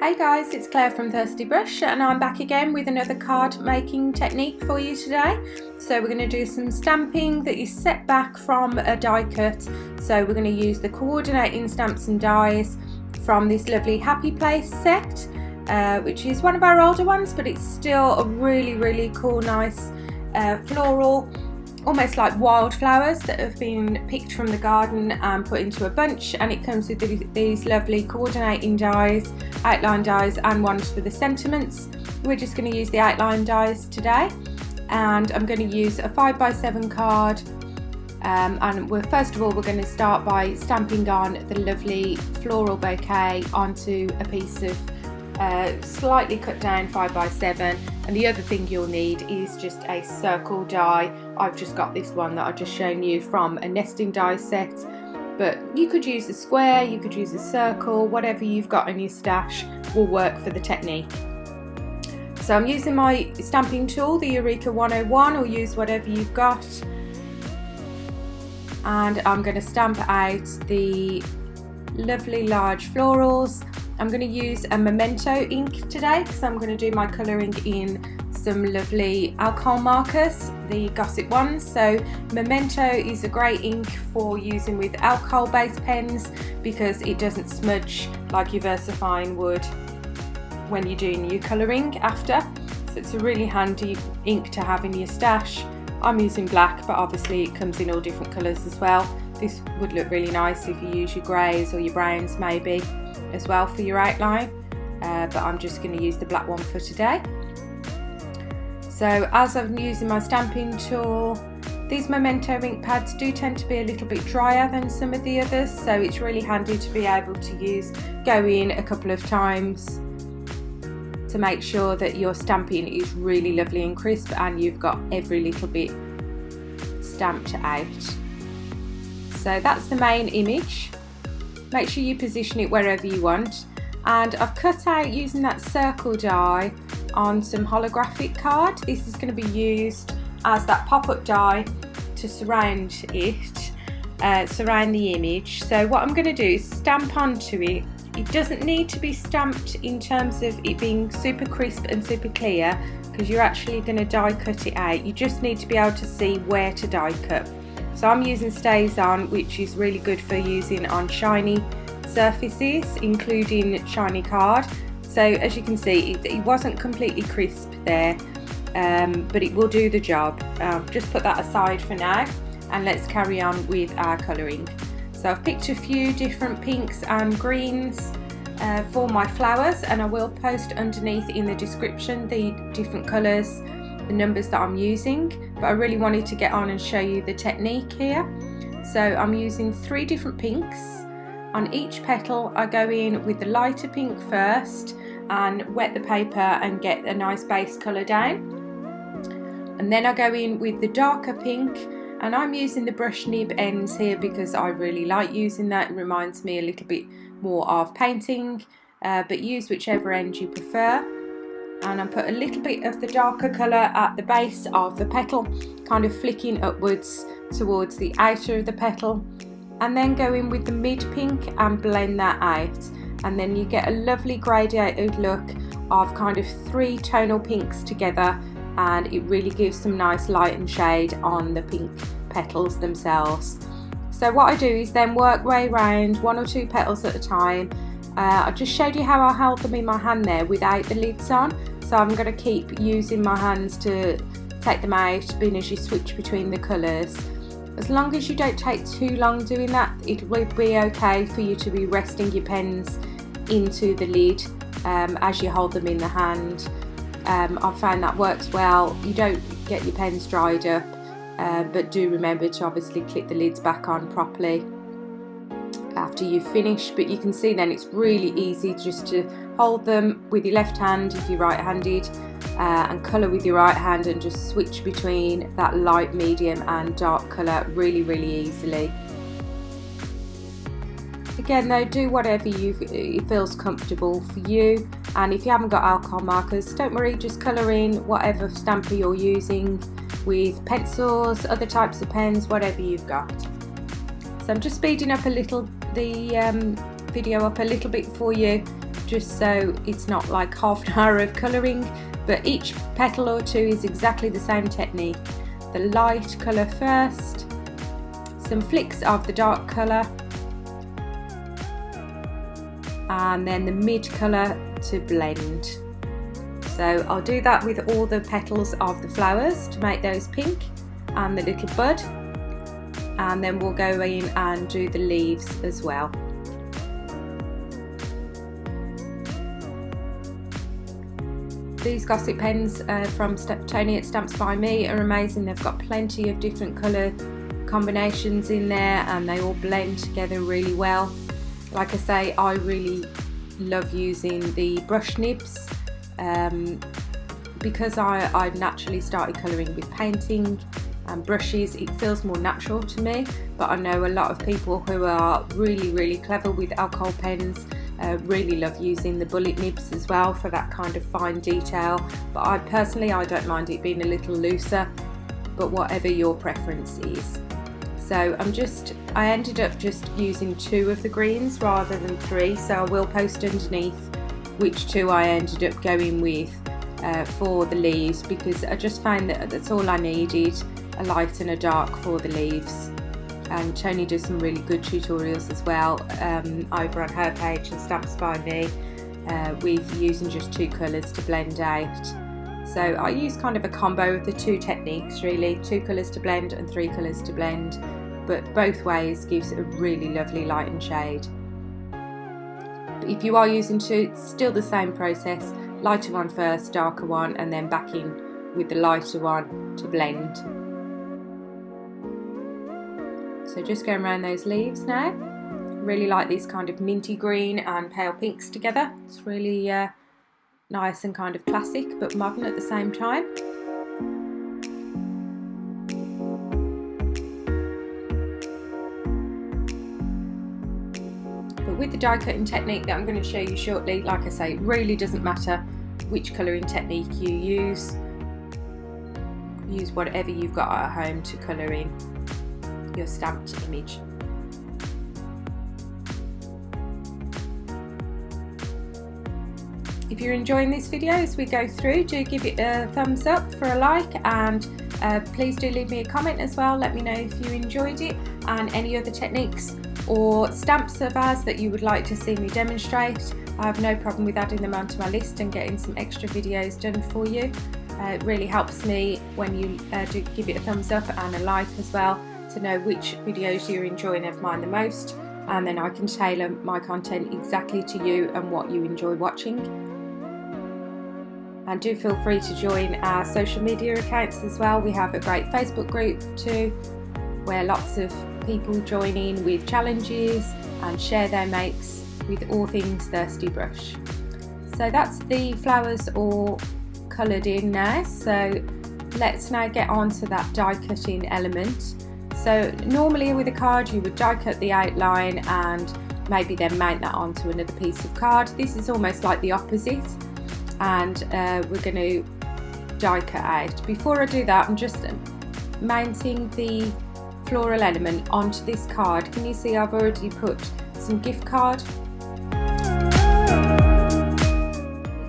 Hey guys, it's Claire from Thirsty Brush and I'm back again with another card making technique for you today. So we're going to do some stamping that is set back from a die cut. So we're going to use the Coordinating stamps and dies from this lovely Happy Place set, which is one of our older ones, but it's still a really cool, nice floral, almost like wildflowers that have been picked from the garden and put into a bunch, and it comes with these lovely coordinating dies, outline dies, and ones for the sentiments. We're just going to use the outline dies today, and I'm going to use a 5x7 card, and first of all we're going to start by stamping on the lovely floral bouquet onto a piece of slightly cut down 5x7, and the other thing you'll need is just a circle die. I've just got this one that I've just shown you from a nesting die set, but you could use a square, you could use a circle, whatever you've got in your stash will work for the technique. So I'm using my stamping tool, the Eureka 101, or use whatever you've got, and I'm going to stamp out the lovely large florals. I'm going to use a Memento ink today because I'm going to do my colouring in some lovely alcohol markers, the Gossip ones. So Memento is a great ink for using with alcohol based pens because it doesn't smudge like your VersaFine would when you're doing your colouring after. So it's a really handy ink to have in your stash. I'm using black, but obviously it comes in all different colours as well. This would look really nice if you use your greys or your browns maybe as well for your outline, but I'm just going to use the black one for today. So as I'm using my stamping tool, these Memento ink pads do tend to be a little bit drier than some of the others, so it's really handy to be able to go in a couple of times to make sure that your stamping is really lovely and crisp and you've got every little bit stamped out. So that's the main image. Make sure you position it wherever you want, and I've cut out using that circle die on some holographic card. This is going to be used as that pop-up die to surround it, surround the image. So what I'm going to do is stamp onto it. It doesn't need to be stamped in terms of it being super crisp and super clear because you're actually going to die cut it out. You just need to be able to see where to die cut. So I'm using Stays On, which is really good for using on shiny surfaces, including shiny card. So as you can see, it wasn't completely crisp there, but it will do the job. Just put that aside for now, and let's carry on with our colouring. So I've picked a few different pinks and greens for my flowers, and I will post underneath in the description the different colours, the numbers that I'm using, but I really wanted to get on and show you the technique here. So I'm using 3 different pinks. On each petal I go in with the lighter pink first and wet the paper and get a nice base colour down, and then I go in with the darker pink, and I'm using the brush nib ends here because I really like using that. It reminds me a little bit more of painting, but use whichever end you prefer. And I put a little bit of the darker colour at the base of the petal, kind of flicking upwards towards the outer of the petal, and then go in with the mid pink and blend that out, and then you get a lovely gradiated look of kind of 3 tonal pinks together, and it really gives some nice light and shade on the pink petals themselves. So what I do is then work way round 1 or 2 petals at a time. I just showed you how I held them in my hand there without the lids on, so I'm going to keep using my hands to take them out, being as you switch between the colours. As long as you don't take too long doing that, it will be okay for you to be resting your pens into the lid as you hold them in the hand. I've found that works well. You don't get your pens dried up, but do remember to obviously clip the lids back on properly after you've finished. But you can see then it's really easy just to hold them with your left hand if you're right-handed, and colour with your right hand and just switch between that light, medium and dark colour really easily. Again though, do whatever it feels comfortable for you, and if you haven't got alcohol markers, don't worry, just colour in whatever stamper you're using with pencils, other types of pens, whatever you've got. So I'm just speeding up a little the video up a little bit for you, just so it's not like half an hour of colouring, but each petal or two is exactly the same technique. The light colour first, some flicks of the dark colour, and then the mid colour to blend. So I'll do that with all the petals of the flowers to make those pink and the little bud, and then we'll go in and do the leaves as well. These Gossip pens from Tony at Stamps by Me are amazing. They've got plenty of different colour combinations in there and they all blend together really well. Like I say, I really love using the brush nibs because I've naturally started colouring with painting and brushes. It feels more natural to me, but I know a lot of people who are really clever with alcohol pens really love using the bullet nibs as well for that kind of fine detail, but I personally don't mind it being a little looser, but whatever your preference is. So I ended up just using 2 of the greens rather than 3, so I will post underneath which 2 I ended up going with for the leaves, because I just found that that's all I needed, a light and a dark for the leaves. And Tony does some really good tutorials as well over on her page and Stamps by Me with using just 2 colours to blend out. So I use kind of a combo of the 2 techniques really, 2 colours to blend and 3 colours to blend, but both ways gives a really lovely light and shade. But if you are using 2, it's still the same process, lighter one first, darker one, and then back in with the lighter one to blend. So just going around those leaves now. Really like this kind of minty green and pale pinks together. It's really nice and kind of classic but modern at the same time. But with the die cutting technique that I'm going to show you shortly, like I say, it really doesn't matter which colouring technique you use. Use whatever you've got at home to colour in your stamped image. If you're enjoying this video as we go through, do give it a thumbs up for a like, and please do leave me a comment as well. Let me know if you enjoyed it and any other techniques or stamps of ours that you would like to see me demonstrate. I have no problem with adding them onto my list and getting some extra videos done for you. It really helps me when you do give it a thumbs up and a like as well, to know which videos you're enjoying of mine the most, and then I can tailor my content exactly to you and what you enjoy watching. And do feel free to join our social media accounts as well. We have a great Facebook group too, where lots of people join in with challenges and share their makes with all things Thirsty Brush. So that's the flowers all coloured in now, so let's now get on to that die cutting element. So normally with a card you would die cut the outline and maybe then mount that onto another piece of card. This is almost like the opposite, and we're going to die cut out. Before I do that, I'm just mounting the floral element onto this card. Can you see I've already put some gift card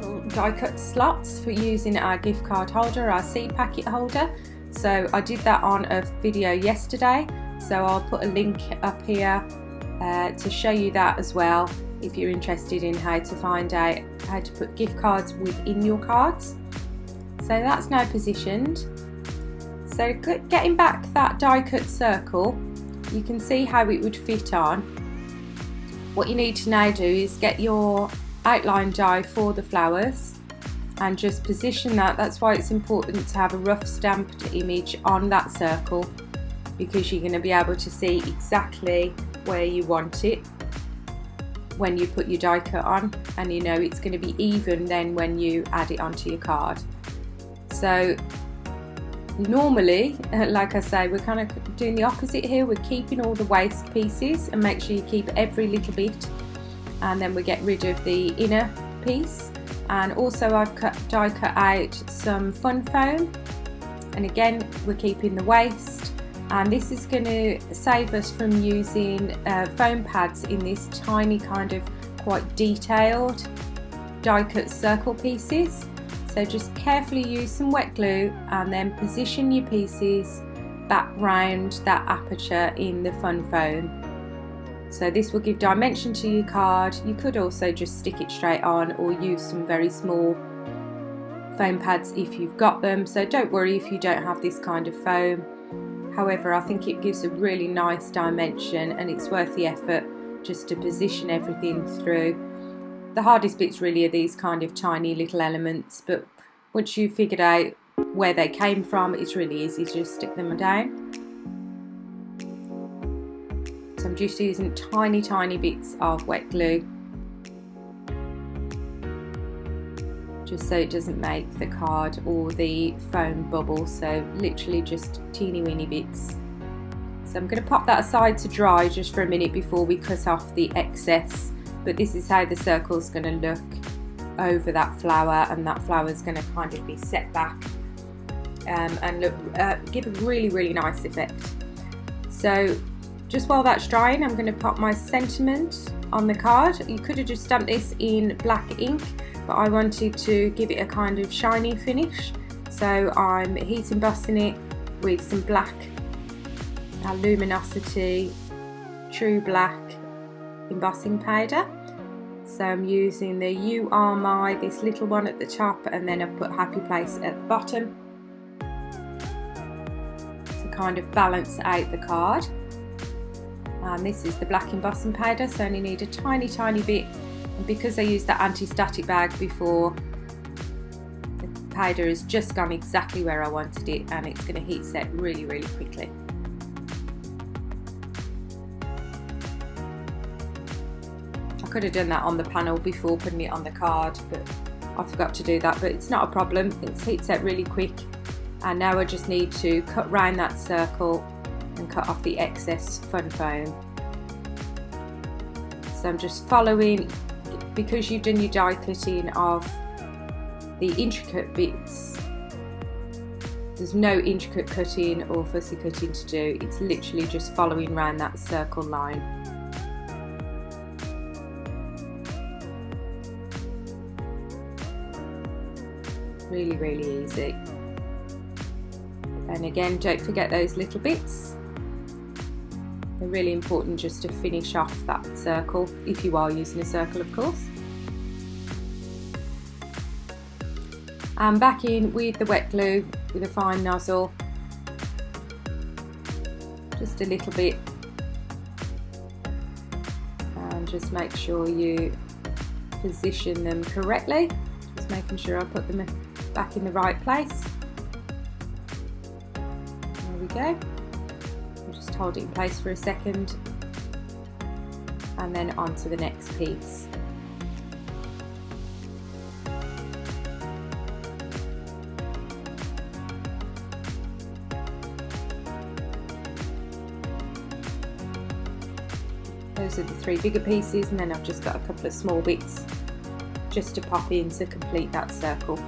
little die cut slots for using our gift card holder, our seed packet holder. So I did that on a video yesterday, so I'll put a link up here to show you that as well if you're interested in how to find out how to put gift cards within your cards. So that's now positioned. So getting back that die cut circle, you can see how it would fit on. What you need to now do is get your outline die for the flowers and just position that. That's why it's important to have a rough stamped image on that circle, because you're going to be able to see exactly where you want it when you put your die cut on, and you know it's going to be even then when you add it onto your card. So normally, like I say, we're kind of doing the opposite here. We're keeping all the waste pieces, and make sure you keep every little bit, and then we get rid of the inner piece. And also I've die cut out some fun foam, and again we're keeping the waste, and this is going to save us from using foam pads in this tiny kind of quite detailed die cut circle pieces. So just carefully use some wet glue and then position your pieces back round that aperture in the fun foam. So this will give dimension to your card. You could also just stick it straight on or use some very small foam pads if you've got them. So don't worry if you don't have this kind of foam. However, I think it gives a really nice dimension and it's worth the effort just to position everything through. The hardest bits really are these kind of tiny little elements, but once you've figured out where they came from, it's really easy to just stick them down. So I'm just using tiny bits of wet glue just so it doesn't make the card or the foam bubble, so literally just teeny weeny bits. So I'm going to pop that aside to dry just for a minute before we cut off the excess, but this is how the circle's going to look over that flower, and that flower is going to kind of be set back and look give a really nice effect. So just while that's drying, I'm going to pop my sentiment on the card. You could have just stamped this in black ink, but I wanted to give it a kind of shiny finish, so I'm heat embossing it with some black luminosity true black embossing powder. So I'm using the You Are My, this little one at the top, and then I've put Happy Place at the bottom to kind of balance out the card. And this is the black embossing powder, so I only need a tiny bit, and because I used that anti-static bag before, the powder has just gone exactly where I wanted it, and it's going to heat set really quickly. I could have done that on the panel before putting it on the card, but I forgot to do that, but it's not a problem. It's heat set really quick, and now I just need to cut round that circle and cut off the excess fun foam. So I'm just following, because you've done your die cutting of the intricate bits, there's no intricate cutting or fussy cutting to do, it's literally just following around that circle line. Really easy. And again, don't forget those little bits. They're really important just to finish off that circle, if you are using a circle, of course. And back in with the wet glue with a fine nozzle, just a little bit, and just make sure you position them correctly, just making sure I put them back in the right place. There we go. I'll just hold it in place for a second and then on to the next piece. Those are the three bigger pieces, and then I've just got a couple of small bits just to pop in to complete that circle.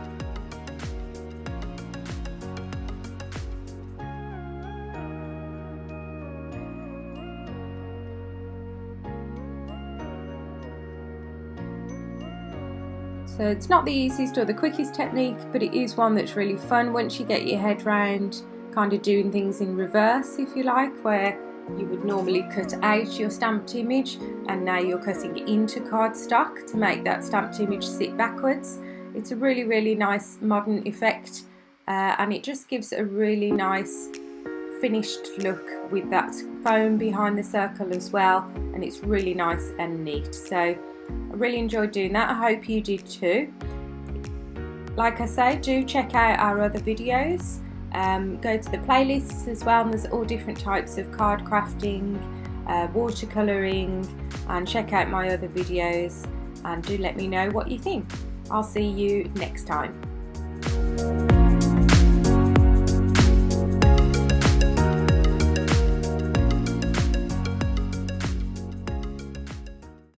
So it's not the easiest or the quickest technique, but it is one that's really fun once you get your head round kind of doing things in reverse, if you like, where you would normally cut out your stamped image and now you're cutting into cardstock to make that stamped image sit backwards. It's a really nice modern effect, and it just gives a really nice finished look with that foam behind the circle as well, and it's really nice and neat. So I really enjoyed doing that. I hope you did too. Like I say, do check out our other videos. Go to the playlists as well, and there's all different types of card crafting, watercolouring, and check out my other videos and do let me know what you think. I'll see you next time.